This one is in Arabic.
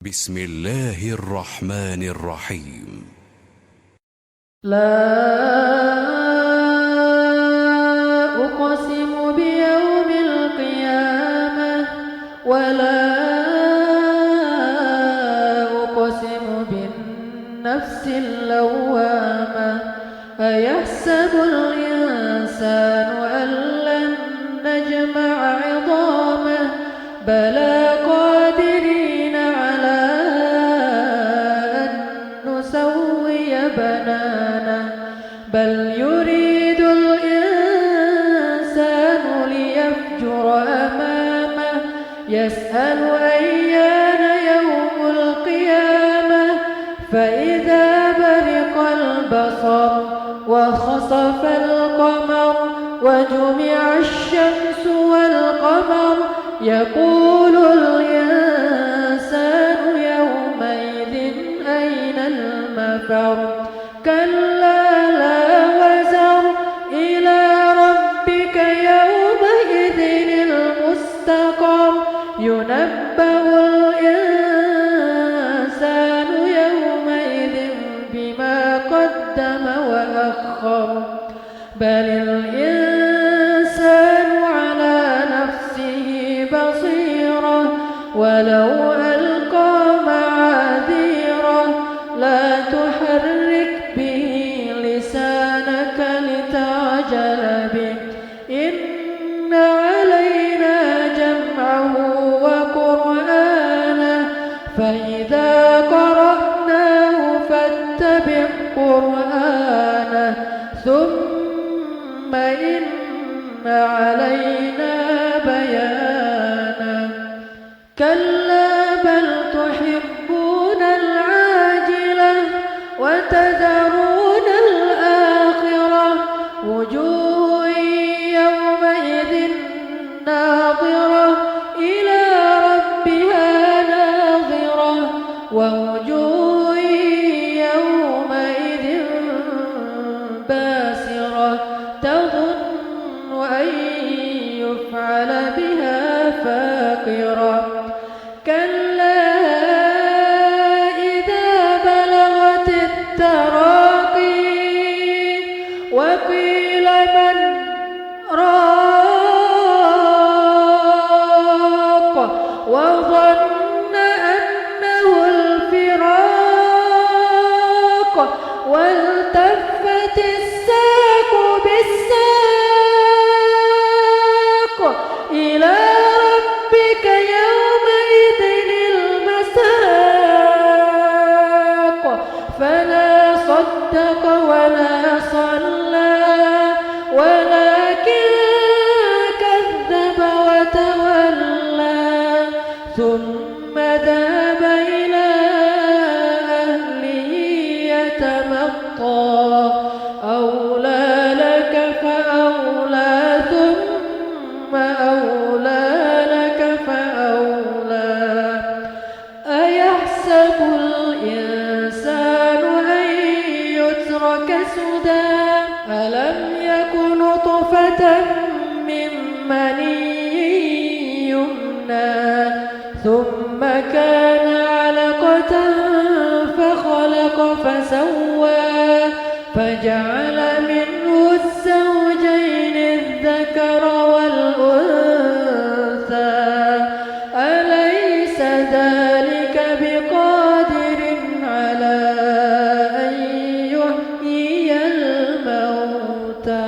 بسم الله الرحمن الرحيم. لا أقسم بيوم القيامة ولا أقسم بالنفس اللوامة أيحسب الإنسان أن لن نجمع عظامه بلى قادرين على أن نسوي بنانه بل يريد الإنسان ليفجر أمامه يسأل أيان يوم القيامة فإذا برق البصر وخسف القمر وجمع الشمس والقمر يقول الإنسان يومئذ أين المفر كلا لا وزر إلى ربك يومئذ المستقر ينبأ الإنسان يومئذ بما قدم وأخر بل الإنسان على نفسه بصيرة ولو ألقى معاذيره لا تحرك به لسانك لتعجل به إن علينا جمعه وقرآنه فإذا قرأناه فاتبع قرآنه ثم إن علينا بيانه كلا بل تحبون العاجلة وتذرون الآخرة وجوه يومئذ ناظرة إلى ربها ناظرة ووجوه يومئذ باسرة تظن أن يفعل بها فاقرة كلا إذا بلغت التراقي وقيل من راق وظن أنه الفراق والتفت الساق بالساق إلى ربك يومئذ المساق فلا صدق ولا صلى ولكن كذب وتولى ثم ذهب إلى أهله يتمطى أولى لك فأولى ثم أولى لك فأولى أيحسب الإنسان أن يترك سدى ألم يك نطفة من مني يمنى ثم كان علقة فخلق فسوى فجعل منه الزوجين الذكر والأنثى أليس ذلك بقادر على أن يحيي الموتى